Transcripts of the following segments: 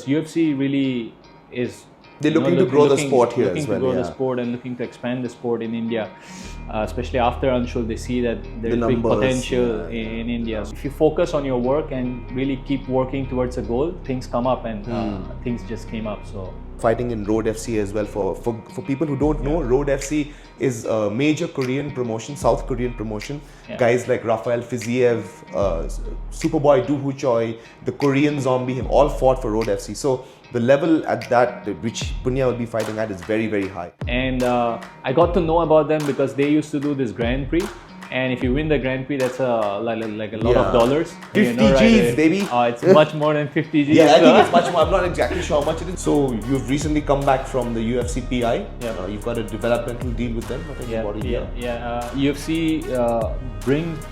UFC really is They're looking to grow the sport here as well. Looking to grow the sport and looking to expand the sport in India, especially after Anshul. They see that there's big potential in India. So if you focus on your work and really keep working towards a goal, things come up, and things just came up. So fighting in Road FC as well. For people who don't know, Road FC is a major Korean promotion, South Korean promotion. Guys like Rafael Fiziev, Superboy Do Hoo Choi, the Korean Zombie have all fought for Road FC. So the level at that which Punya will be fighting at is very, very high. And I got to know about them because they used to do this Grand Prix. And if you win the Grand Prix, that's like a lot of dollars. 50 Gs, baby. It's much more than 50 Gs. Yeah, I think it's much more. I'm not exactly sure how much it is. So you've recently come back from the UFC PI. Yeah. You've got a developmental deal with them. I think about a year. UFC brings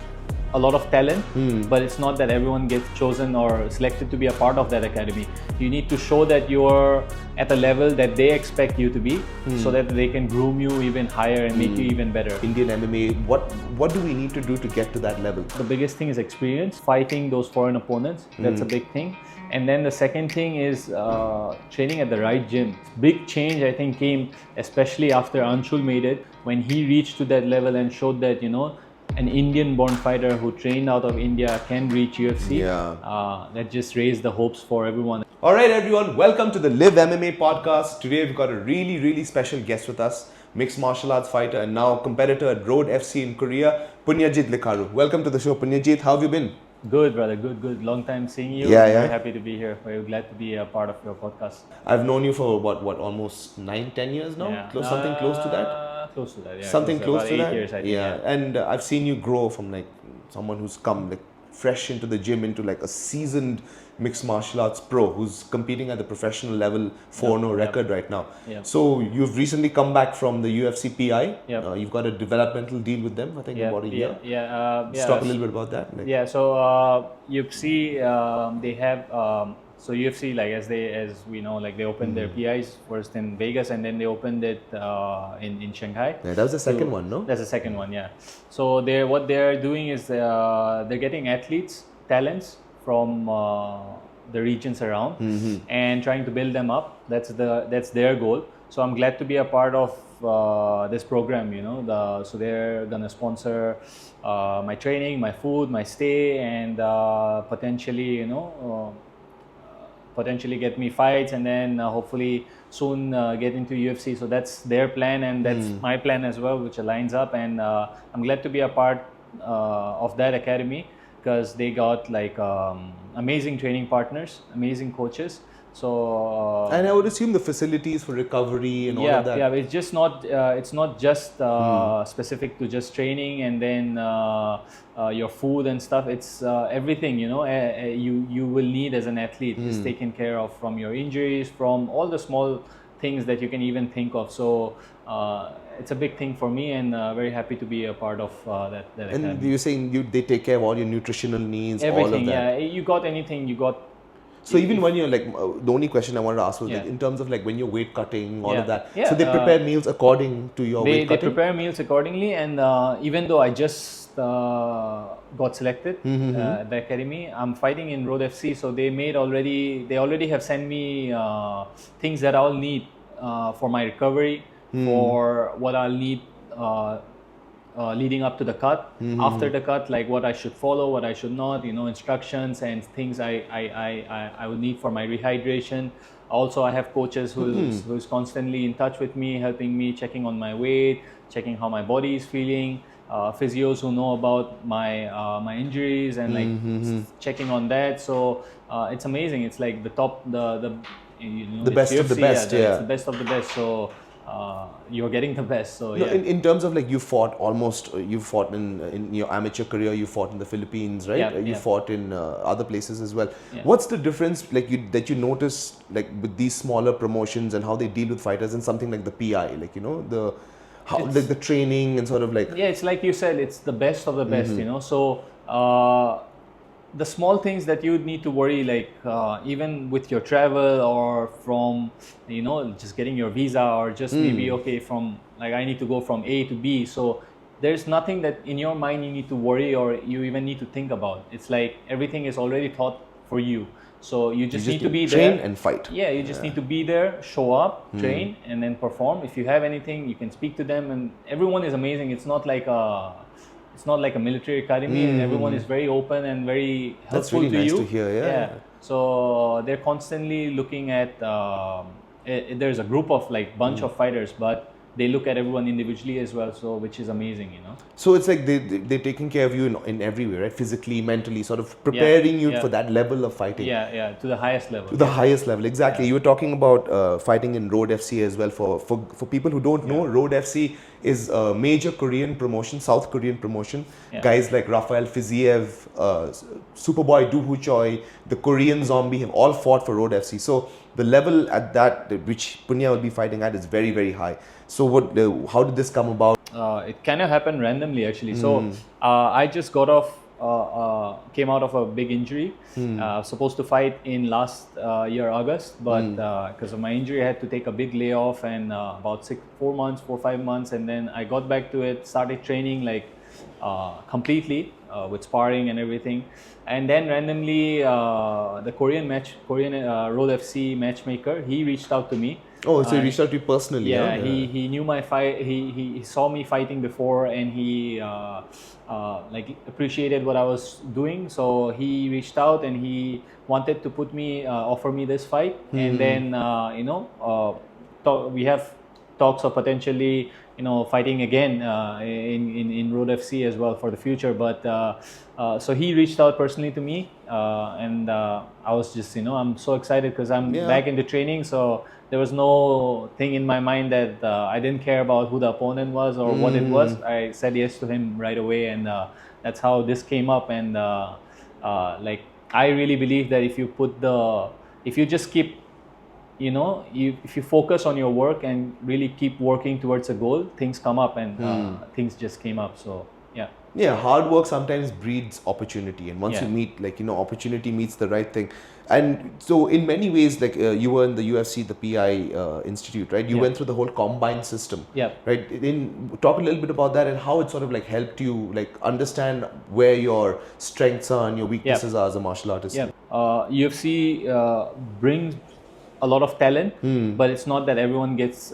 a lot of talent, but it's not that everyone gets chosen or selected to be a part of that academy. You need to show that you're at a level that they expect you to be, so that they can groom you even higher and make you even better. Indian MMA, what do we need to do to get to that level? The biggest thing is experience, fighting those foreign opponents. That's a big thing. And then the second thing is training at the right gym. Big change, I think, came especially after Anshul made it, when he reached to that level and showed that, an Indian-born fighter who trained out of India can reach UFC. That just raised the hopes for everyone. All right, everyone. Welcome to the Liv MMA podcast. Today we've got a really, really special guest with us. Mixed martial arts fighter and now competitor at Road FC in Korea, Punyajit Likharu. Welcome to the show, Punyajit. How have you been? Good, brother. Good. Long time seeing you. Yeah. Very happy to be here. Very glad to be a part of your podcast. I've known you for what almost 9-10 years now? Yeah. Something close to that? Close to that, yeah. Something close to that? 8 years, I think. Yeah. And I've seen you grow from like someone who's come like fresh into the gym into like a seasoned mixed martial arts pro who's competing at the professional level, 4-0 record right now. So you've recently come back from the UFC PI. You've got a developmental deal with them, I think, about a year. Let's talk a little bit about that. So UFC, they have so UFC, like as we know, like they opened their PIs first in Vegas and then they opened it in Shanghai. Yeah, that was the second one, no? That's the second one, yeah. So what they're doing is they're getting athletes, talents from the regions around and trying to build them up. That's their goal. So I'm glad to be a part of this program. So they're gonna sponsor my training, my food, my stay, and potentially get me fights, and then hopefully soon get into UFC. So that's their plan, and that's my plan as well, which aligns up. And I'm glad to be a part of that academy because they got like amazing training partners, amazing coaches. So and I would assume the facilities for recovery and all of that. Yeah. It's not just specific to just training and then your food and stuff. It's everything. You will need as an athlete is taken care of, from your injuries, from all the small things that you can even think of. So it's a big thing for me, and very happy to be a part of that academy. And you're saying they take care of all your nutritional needs, everything, all of that. Yeah, you got anything, you got. So even when you're like, the only question I wanted to ask was like, in terms of like when you're weight cutting, all of that. Yeah, so they prepare meals according to your weight cutting? They prepare meals accordingly, and even though I just got selected at the academy, I'm fighting in Road FC, so they already have sent me things that I'll need for my recovery, for what I'll need leading up to the cut, after the cut, like what I should follow, what I should not, instructions and things I would need for my rehydration. Also, I have coaches who's constantly in touch with me, helping me, checking on my weight, checking how my body is feeling. Physios who know about my injuries and like checking on that. So it's amazing. It's like the top, the best UFC, of the best. It's the best of the best. So you're getting the best. So in terms of like you fought in your amateur career, you fought in the Philippines, right? You fought in other places as well. What's the difference like that you notice like with these smaller promotions and how they deal with fighters and something like the PI, like the training and sort of like it's like you said, it's the best of the best. So the small things that you would need to worry, like even with your travel or from just getting your visa, or just maybe from like I need to go from A to B, so there's nothing that in your mind you need to worry or you even need to think about. It's like everything is already thought for you. So you just need to be train there. and fight. Yeah, you just need to be there, show up, train, and then perform. If you have anything, you can speak to them, and everyone is amazing. It's not like a military academy, and everyone is very open and very helpful. That's really to nice you. to hear. Yeah. So they're constantly looking at. There's a group of like bunch of fighters, but they look at everyone individually as well, so which is amazing, you know. So it's like they're taking care of you in every way, right? Physically, mentally, sort of preparing you for that level of fighting. Yeah, to the highest level. To the highest level, exactly. You were talking about fighting in Road FC as well. For people who don't know, Road FC is a major Korean promotion, South Korean promotion. Guys like Rafael Fiziev, Superboy Do Hoo Choi, the Korean Zombie have all fought for Road FC. So the level at that which Punya will be fighting at is very, very high. So how did this come about? It kind of happened randomly actually. So I just got off, came out of a big injury. Supposed to fight in last year August, but because of my injury, I had to take a big layoff and about 4 months, 4-5 months, and then I got back to it, started training like completely with sparring and everything. And then randomly, the Korean Road FC matchmaker, he reached out to me. Oh, so he reached out to you personally? Yeah, he knew my fight. He saw me fighting before, and he like appreciated what I was doing. So he reached out and he wanted to offer me this fight. And then we have talks of potentially fighting again in Road FC as well for the future. But so he reached out personally to me, and I was just I'm so excited because I'm back into training. So there was no thing in my mind that I didn't care about who the opponent was or what it was. I said yes to him right away, and that's how this came up. And like I really believe that if you just keep if you focus on your work and really keep working towards a goal, things come up, and things just came up. So yeah, hard work sometimes breeds opportunity, and once you meet opportunity meets the right thing. And so in many ways, like you were in the UFC, the PI Institute, right? You went through the whole combine system, right? Talk a little bit about that and how it sort of like helped you like understand where your strengths are and your weaknesses are as a martial artist. UFC brings a lot of talent, but it's not that everyone gets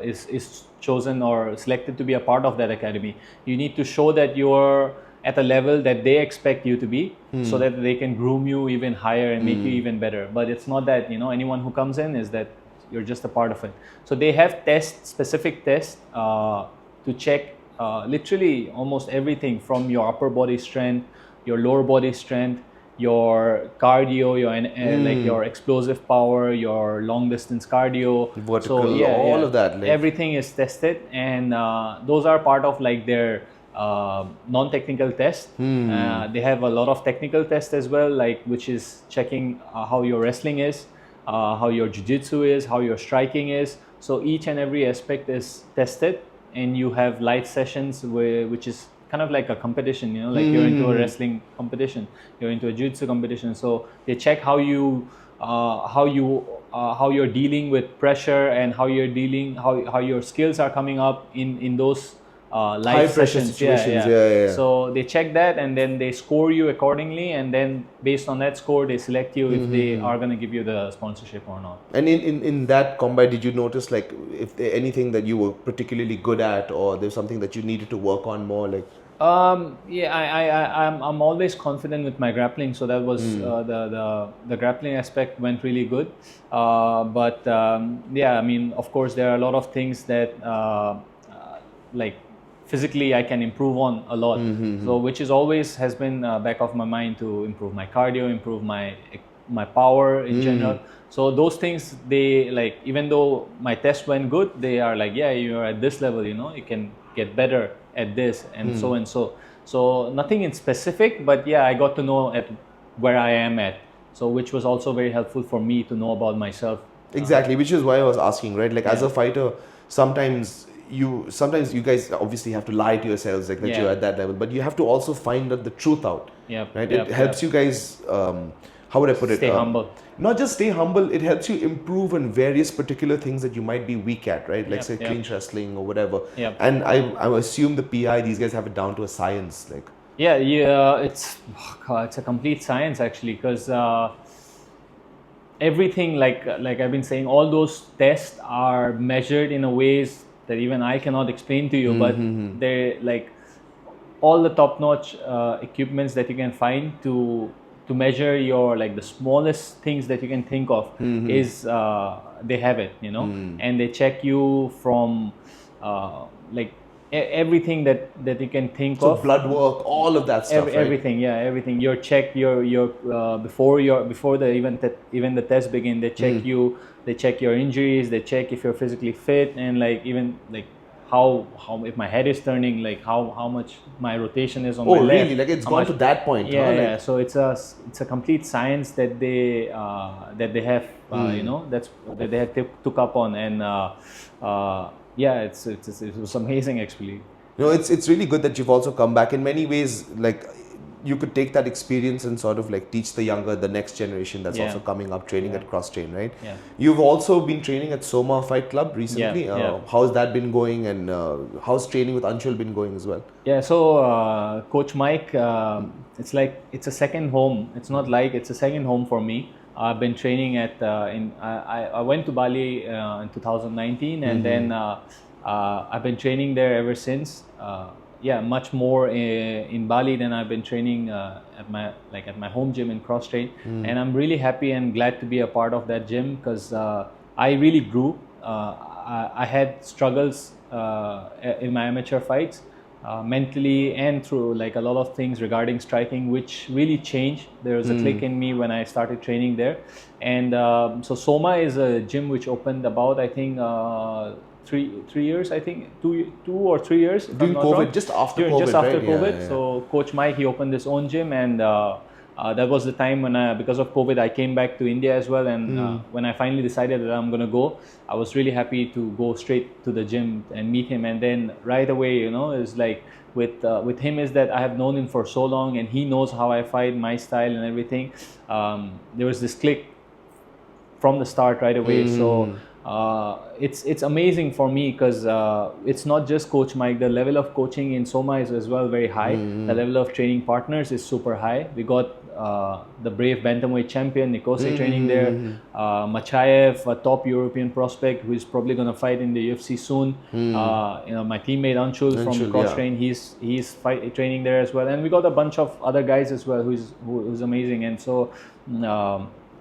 is chosen or selected to be a part of that academy. You need to show that you're at a level that they expect you to be, so that they can groom you even higher and make you even better. But it's not that anyone who comes in is that you're just a part of it. So they have specific tests to check literally almost everything from your upper body strength, your lower body strength, your cardio, like your explosive power, your long distance cardio, vertical, so, all of that. Like, everything is tested, and those are part of like their non-technical test. They have a lot of technical tests as well, like which is checking how your wrestling is, how your jiu-jitsu is, how your striking is. So each and every aspect is tested, and you have live sessions which is kind of like a competition, like you're into a wrestling competition, you're into a jiu-jitsu competition. So they check how you're dealing with pressure, and how your skills are coming up in those live sessions. So they check that, and then they score you accordingly, and then based on that score they select you if they are going to give you the sponsorship or not. And in that combat, did you notice like if there anything that you were particularly good at, or there's something that you needed to work on more? Like I'm always confident with my grappling, so that was the grappling aspect went really good. But I mean, of course there are a lot of things that like physically I can improve on a lot. So which is always has been back of my mind to improve my cardio, improve my power in general. So those things, they like, even though my test went good, they are like, yeah, you're at this level, you can get better at this and so and so. So nothing in specific, but yeah, I got to know at where I am at. So which was also very helpful for me to know about myself. Exactly, which is why I was asking, right? Like as a fighter, sometimes you guys obviously have to lie to yourselves like that you're at that level, but you have to also find the truth out. Right? It helps you guys. How would I put it? Stay humble. Not just stay humble, it helps you improve on various particular things that you might be weak at, right? Like say clinch wrestling or whatever. And I assume the PI, these guys have it down to a science. Like It's a complete science actually, because everything, like I've been saying, all those tests are measured in a ways that even I cannot explain to you, but they're like all the top-notch equipments that you can find to measure your, like, the smallest things that you can think of is they have it, and they check you from like everything that you can think So of. blood work, all of that stuff, right? Everything, everything. Your check, your before the even the test begin, they check you. They check your injuries. They check if you're physically fit, and like even like how if my head is turning, like how much my rotation is on my left. Oh, really? Like it's gone to that point? Yeah, huh? yeah. So it's a complete science that they have, that they have took up on, and yeah, it was amazing actually. It's really good that you've also come back. In many ways, like you could take that experience and sort of like teach the next generation that's also coming up training at Crosstrain, right? Yeah. You've also been training at Soma Fight Club recently. How's that been going, and how's training with Anshul been going as well? Yeah, so Coach Mike, it's a second home. It's not like, it's a second home for me. I've been training at I went to Bali in 2019, and then I've been training there ever since. Much more in Bali than I've been training at my home gym in Crosstrain, and I'm really happy and glad to be a part of that gym, because I really grew. I had struggles in my amateur fights, mentally and through like a lot of things regarding striking, which really changed. There was a click in me when I started training there, and so Soma is a gym which opened about, I think, 3 years, I think 2 or 3 years during COVID, just after COVID, right? COVID. Yeah. So Coach Mike, he opened his own gym, and that was the time when because of COVID, I came back to India as well, and when I finally decided that I'm gonna go, I was really happy to go straight to the gym and meet him, and then right away, it's like with him is that I have known him for so long, and he knows how I fight, my style and everything. There was this click from the start right away. So it's amazing for me, because it's not just Coach Mike. The level of coaching in Soma is as well very high. The level of training partners is super high. We got the brave bantamweight champion Nikose training there, Machaev, a top European prospect who is probably going to fight in the UFC soon. My teammate Anshul from Crosstrain, he's training there as well, and we got a bunch of other guys as well who's amazing. And so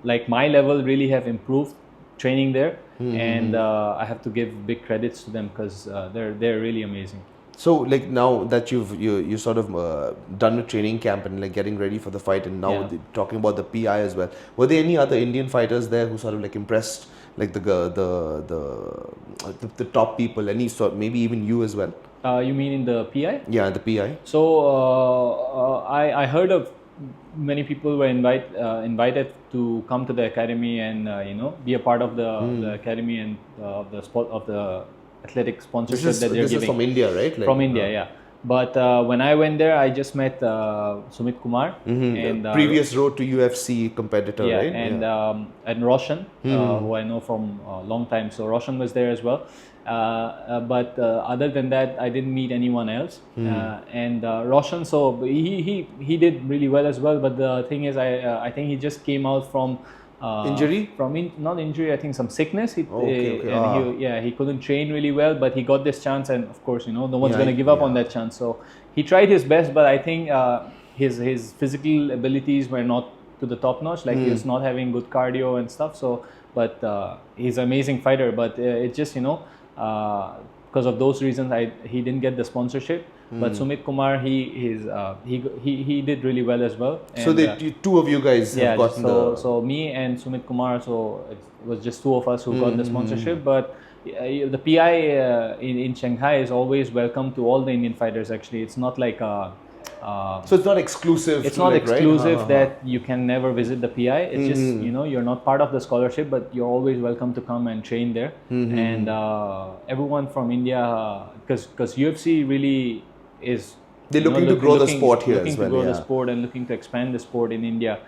like my level really have improved training there, and I have to give big credits to them, because they're really amazing. So like now that you sort of done a training camp and like getting ready for the fight, and now talking about the PI as well, were there any other Indian fighters there who sort of like impressed, like the top people, any sort, maybe even you as well? You mean in the PI? Yeah, the PI. So I heard of many people were invited to come to the academy and be a part of the academy and of the athletic sponsorship that they're giving. This is from India, right? Like, from India, yeah. But when I went there, I just met Sumit Kumar, and previous road to UFC competitor, right? And Roshan, who I know from a long time. So Roshan was there as well. But other than that, I didn't meet anyone else. And Roshan, so he did really well as well. But the thing is, I think he just came out from injury? Not injury, I think some sickness. He couldn't train really well, but he got this chance, and of course, no one's going to give up on that chance. So he tried his best, but I think his physical abilities were not to the top notch. Like he was not having good cardio and stuff. So, but he's an amazing fighter. But it just because of those reasons, he didn't get the sponsorship. But Sumit Kumar, he did really well as well. And, so two of you guys have gotten so me and Sumit Kumar, so it was just two of us who got the sponsorship. But the PI in Shanghai is always welcome to all the Indian fighters. Actually, it's not like so it's not exclusive. It's not exclusive that you can never visit the PI. It's just you're not part of the scholarship, but you're always welcome to come and train there. And everyone from India, because UFC really is. They're looking to grow the sport here as well. Looking to grow the sport and looking to expand the sport in India,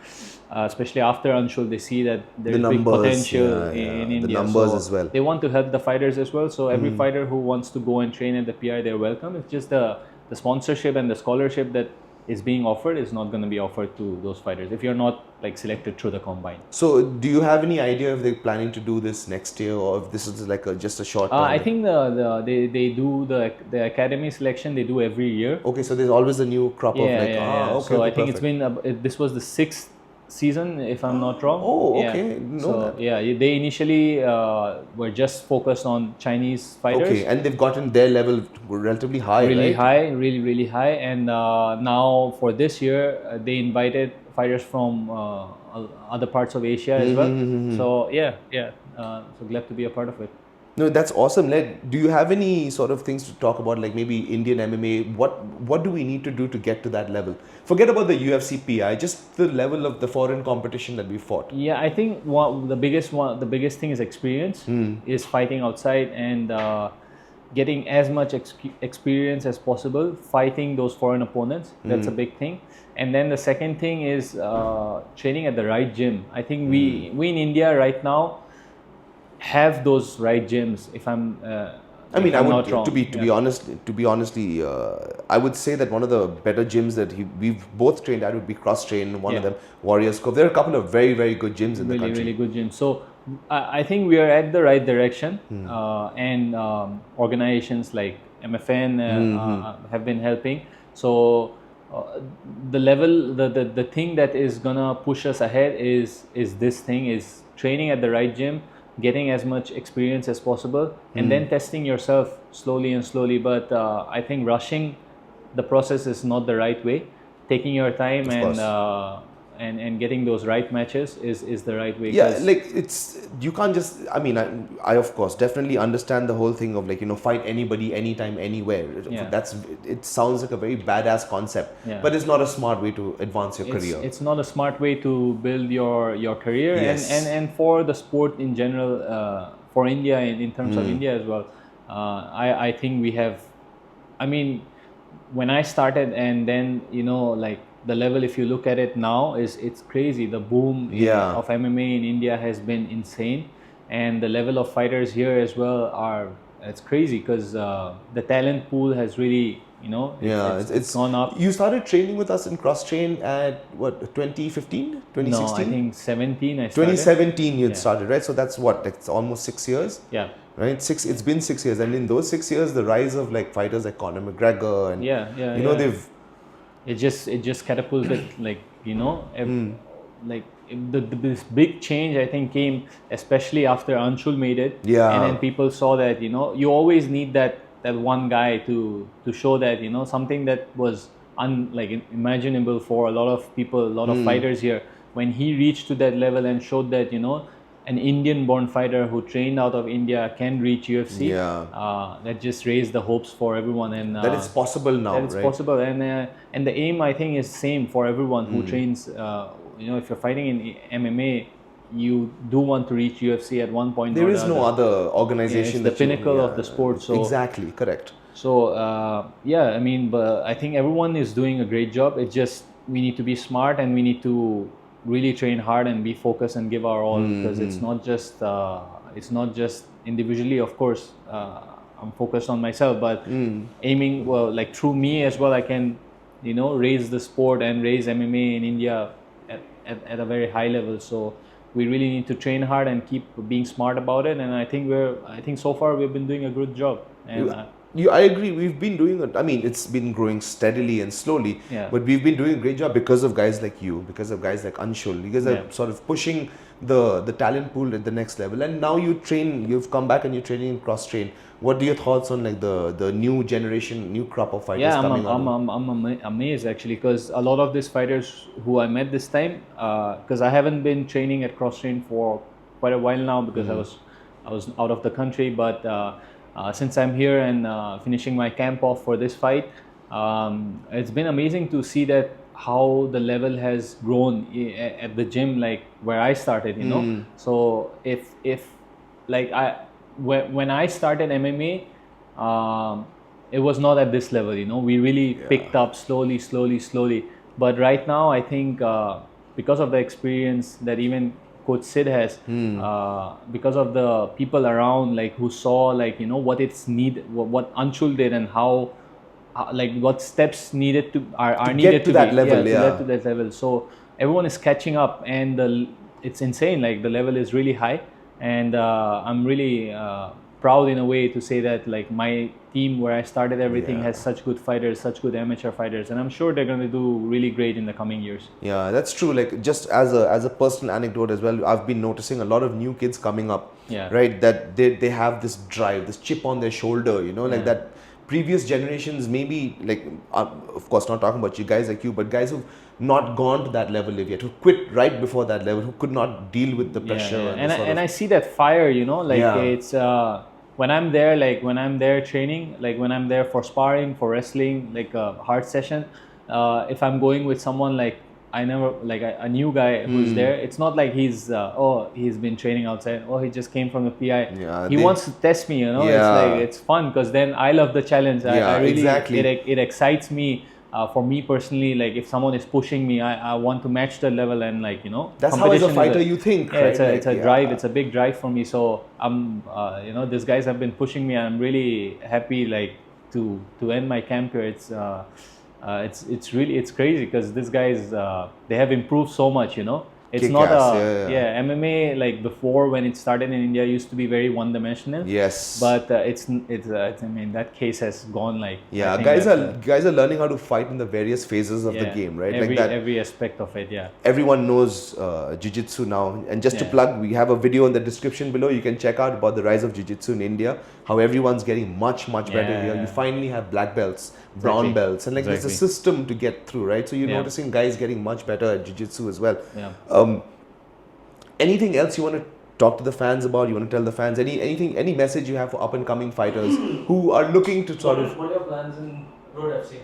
especially after Anshul. They see that there's big potential in India. The numbers as well. They want to help the fighters as well. So every fighter who wants to go and train at the PI, they're welcome. It's just the sponsorship and the scholarship that is being offered is not going to be offered to those fighters if you're not like selected through the combine. So, do you have any idea if they're planning to do this next year, or if this is like just a short term? I think they do the academy selection, they do every year. Okay, so there's always a new crop of like, Okay, so I think perfect. it's been this was the 6th season, if I'm not wrong. Oh, okay. They initially were just focused on Chinese fighters. Okay, and they've gotten their level relatively high, really right? high, really high. And now for this year, they invited fighters from other parts of Asia as well. So so glad to be a part of it. No, that's awesome. Like, do you have any sort of things to talk about, like maybe Indian MMA? What do we need to do to get to that level? Forget about the UFC PI, just the level of the foreign competition that we fought. Yeah, I think the biggest thing is experience, is fighting outside and getting as much experience as possible, fighting those foreign opponents. That's a big thing. And then the second thing is training at the right gym. I think we in India right now have those right gyms. If I'm I mean, I would not wrong. to be honestly, I would say that one of the better gyms that we've both trained at would be Crosstrain. One of them, Warriors Cove. There are a couple of very good gyms in the country. Really good gyms. So I think we are at the right direction, and organizations like MFN have been helping. So the level, the thing that is gonna push us ahead is this thing, is training at the right gym, getting as much experience as possible, and then testing yourself slowly. But I think rushing the process is not the right way. Taking your time and getting those right matches is the right way. Yeah, like you can't just. I mean, I of course definitely understand the whole thing of like, fight anybody, anytime, anywhere. Yeah. It sounds like a very badass concept, but it's not a smart way to advance your career. It's not a smart way to build your career, Yes. and for the sport in general, for India in terms of India as well. I think we have. I mean, when I started, and then like the level, if you look at it now, it's crazy. The boom of MMA in India has been insane, and the level of fighters here as well it's crazy, because the talent pool has really it's gone up. You started training with us in Crosstrain at what, 2015, 2016? No, I think 17. I started. 2017 you started, right? So that's it's almost 6 years. Yeah. Right, it's been 6 years, and in those 6 years, the rise of like fighters like Conor McGregor and they've. It just catapulted, like this big change, I think, came especially after Anshul made it. Yeah. And then people saw that you always need that one guy to show that something that was unimaginable for a lot of people, a lot of fighters here. When he reached to that level and showed that an Indian-born fighter who trained out of India can reach UFC. That just raised the hopes for everyone, and that it's possible now. That it's possible, and the aim, I think, is same for everyone who trains. If you're fighting in MMA, you do want to reach UFC at one point. There is no other organization. It's the pinnacle of the sport. So exactly, correct. So I mean, but I think everyone is doing a great job. It's just we need to be smart, and we need to really train hard and be focused and give our all, because it's not just individually. Of course, I'm focused on myself, but aiming like through me as well, I can raise the sport and raise MMA in India at a very high level. So we really need to train hard and keep being smart about it, and I think so far we've been doing a good job. And I agree. We've been doing it. I mean, it's been growing steadily and slowly, but we've been doing a great job because of guys like you, because of guys like Anshul. You guys are sort of pushing the talent pool at the next level. And now you've come back and you're training in Crosstrain. What are your thoughts on like the new generation, new crop of fighters coming out? I'm amazed actually, because a lot of these fighters who I met this time, because I haven't been training at Crosstrain for quite a while now, because I was out of the country, but since I'm here and finishing my camp off for this fight, it's been amazing to see that how the level has grown at the gym, like where I started, So if like when I started MMA, it was not at this level, We really picked up slowly. But right now, I think because of the experience that even Coach Sid has, because of the people around, like who saw, like what it's need, what Anshul did, and how like what steps needed to are To needed get to that level, to get to that level. So everyone is catching up, and it's insane. Like the level is really high, and I'm really proud in a way to say that like my team where I started everything has such good fighters, such good amateur fighters, and I'm sure they're going to do really great in the coming years. Yeah, that's true. Like just as a personal anecdote as well, I've been noticing a lot of new kids coming up. Yeah. Right, that they have this drive, this chip on their shoulder. You know, like that. Previous generations, maybe like of course not talking about you guys like you, but guys who've not gone to that level yet, who quit right before that level, who could not deal with the pressure. And I see that fire. You know, like it's. When I'm there, like when I'm there training, like when I'm there for sparring, for wrestling, like a hard session, if I'm going with someone like I never, like a new guy who's there, it's not like he's been training outside, he just came from the PI. He wants to test me, you know. It's like it's fun because then I love the challenge. I really, exactly. It excites me. For me personally, like if someone is pushing me, I want to match the level, and like, you know, that's how as a fighter you think. Yeah, right? It's a drive. It's a big drive for me. So I'm, you know, these guys have been pushing me. I'm really happy, like to end my camp here. It's really crazy because these guys they have improved so much. You know, it's not MMA like before when it started in India used to be very one-dimensional. Yes. But it's I mean that case has gone like guys are learning how to fight in the various phases of the game, right? Every aspect of it. Yeah. Everyone knows Jiu-Jitsu now, and just to plug, we have a video in the description below. You can check out about the rise of Jiu-Jitsu in India. How everyone's getting much better here. You finally have black belts, brown belts, and like there's a system to get through, right? So you're noticing guys getting much better at Jiu-Jitsu as well. Yeah. Anything else you want to talk to the fans about? You want to tell the fans any message you have for up and coming fighters who are looking to sort of? What are your plans in Road FC?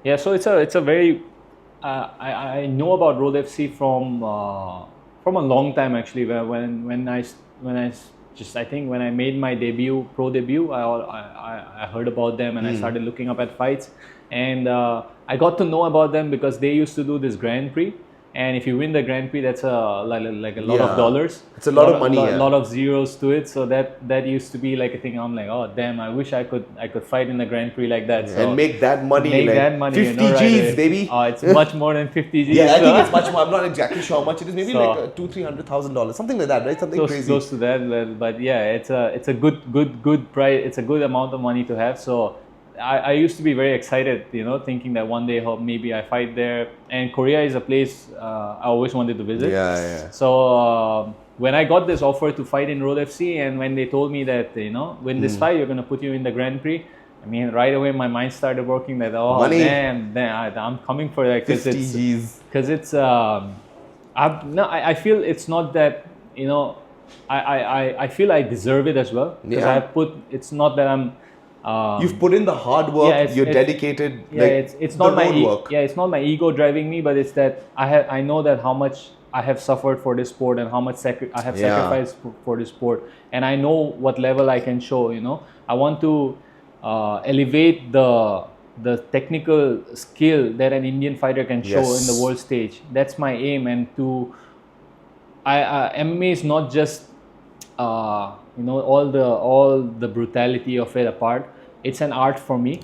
Yeah, so it's a very I know about Road FC from a long time actually. When I made my pro debut, I heard about them and I started looking up at fights, and I got to know about them because they used to do this Grand Prix. And if you win the Grand Prix, that's like a lot of dollars. It's a lot of money. A lot of zeros to it. So that used to be like a thing. I'm like, oh damn, I wish I could fight in the Grand Prix like that. So and make that money. 50 you know, Gs, baby. It's much more than 50 Gs. Yeah, I think it's much more. I'm not exactly sure how much it is. Maybe like $200,000-$300,000, something like that, right? Something crazy. Close to that. But yeah, it's a good price. It's a good amount of money to have. So I used to be very excited, you know, thinking that one day maybe I fight there. And Korea is a place I always wanted to visit. Yeah. So when I got this offer to fight in Road FC, and when they told me that, you know, win this fight, you're going to put you in the Grand Prix. I mean, right away my mind started working that, damn, I'm coming for that. 50 Gs. Because it's, I feel it's not that, you know, I feel I deserve it as well. Because it's not that I'm, you've put in the hard work. You're dedicated. Yeah, it's not my work. It's not my ego driving me, but it's that I know that how much I have suffered for this sport and how much I have sacrificed for this sport, and I know what level I can show. You know, I want to elevate the technical skill that an Indian fighter can show in the world stage. That's my aim, and MMA is not just you know, all the brutality of it apart. It's an art for me,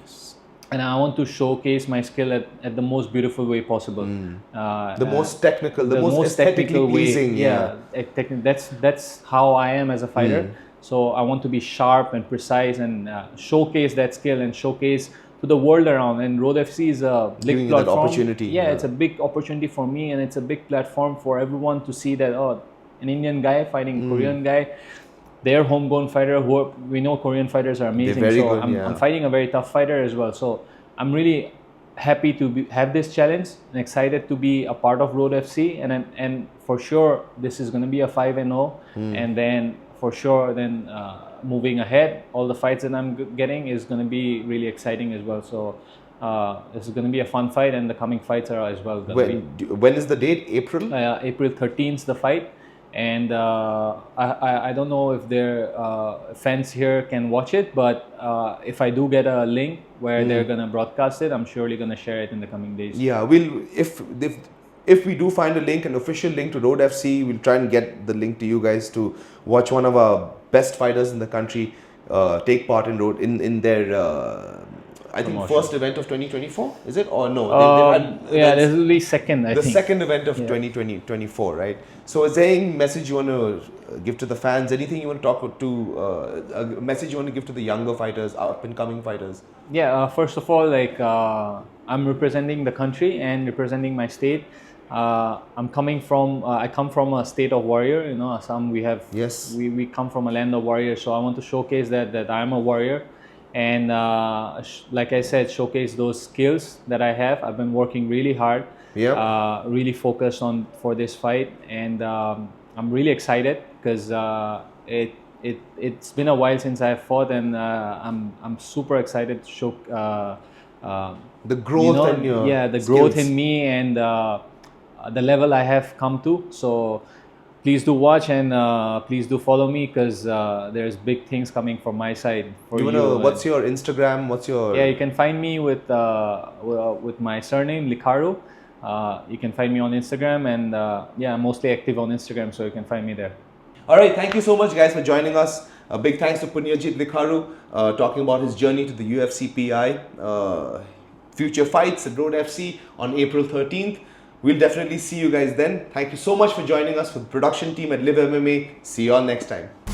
and I want to showcase my skill at the most beautiful way possible. The most technical, the most aesthetically pleasing. That's how I am as a fighter. So I want to be sharp and precise and showcase that skill and showcase to the world around. And Road FC is a big platform. That opportunity. It's a big opportunity for me, and it's a big platform for everyone to see that an Indian guy fighting a Korean guy. They're homegrown fighter. We know Korean fighters are amazing. I'm fighting a very tough fighter as well. So I'm really happy to have this challenge and excited to be a part of Road FC. And for sure, this is going to be a 5-0. And then for sure, moving ahead, all the fights that I'm getting is going to be really exciting as well. So this is going to be a fun fight, and the coming fights are as well. When is the date? April? April 13th is the fight. And I don't know if their fans here can watch it, but if I do get a link where they're gonna broadcast it, I'm surely gonna share it in the coming days. Yeah, if we do find a link, an official link to Road FC, we'll try and get the link to you guys to watch one of our best fighters in the country take part in their I think promotion. first event of 2024, is it? Or no? They've had Yeah, events- this will be second, I the think. second event of 2024, right? So is there any message you want to give to the fans? Anything you want to talk to, a message you want to give to the younger fighters, up and coming fighters? Yeah, first of all, like I'm representing the country and representing my state. I come from a state of warrior, you know, Assam. Yes. We come from a land of warriors, so I want to showcase that I'm a warrior, and like I said, showcase those skills that I have. I've been working really hard, really focused on for this fight, and I'm really excited because it's been a while since I've fought, and I'm super excited to show the growth in your the skills. growth in me and the level I have come to. So please do watch, and please do follow me, because there's big things coming from my side for you. What's your Instagram? What's your... Yeah, you can find me with my surname Likharu. You can find me on Instagram, and I'm mostly active on Instagram, so you can find me there. All right, thank you so much, guys, for joining us. A big thanks to Punyajit Likharu, talking about his journey to the UFC PI. Future fights at Road FC on April 13th. We'll definitely see you guys then. Thank you so much for joining us, for the production team at Liv MMA. See you all next time.